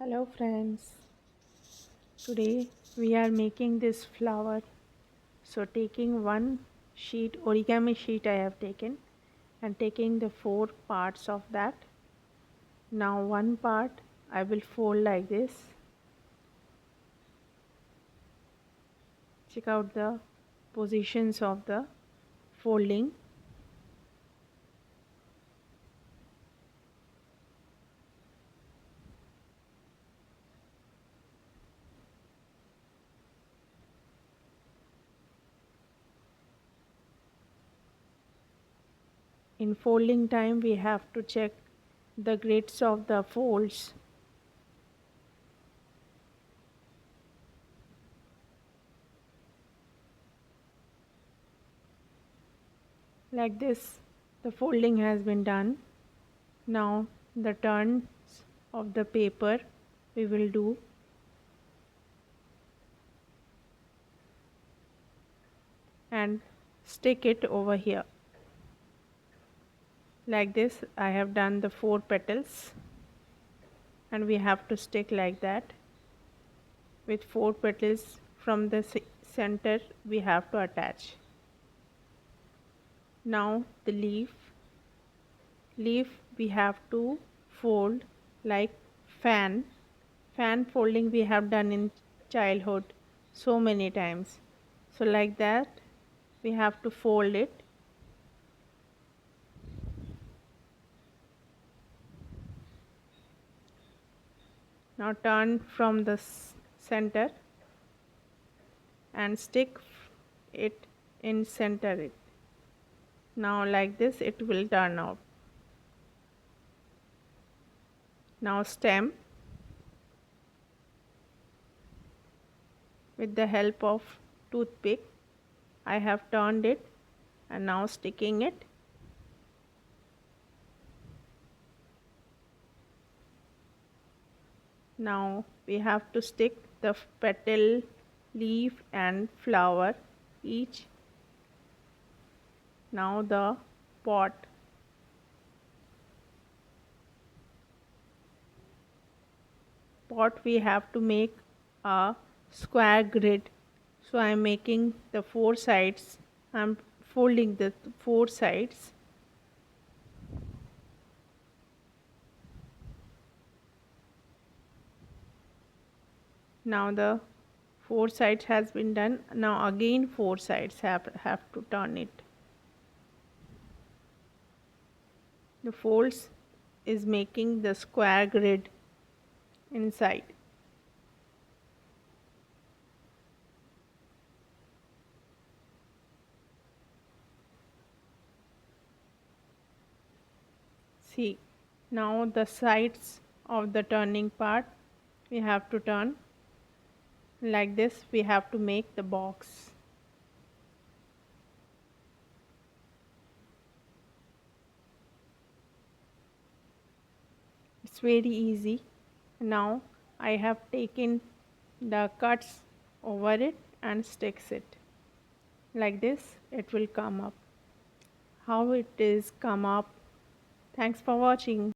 Hello friends, today we are making this flower. So taking one sheet, origami sheet I have taken and taking the four parts of that. Now one part I will fold like this. Check out the positions of the folding. In folding time we have to check the grids of the folds. Like this, the folding has been done. Now the turns of the paper we will do. And stick it over here. Like this I have done the four petals and we have to stick like that with four petals from the center we have to attach. Now the leaf we have to fold like fan folding we have done in childhood so many times. So like that we have to fold it. Now turn from the center and stick it in center it. Now like this it will turn out. Now stem, with the help of toothpick I have turned it and now sticking it. Now we have to stick the petal, leaf and flower each. Now the pot. We have to make a square grid. So I am making the four sides. I am folding the four sides. Now the four sides has been done. Now again four sides have to turn it. The folds is making the square grid inside. See, now the sides of the turning part we have to turn. Like this we have to make the box. It's very easy. Now I have taken the cuts over it and sticks it. Like this it will come up. How it is come up. Thanks for watching.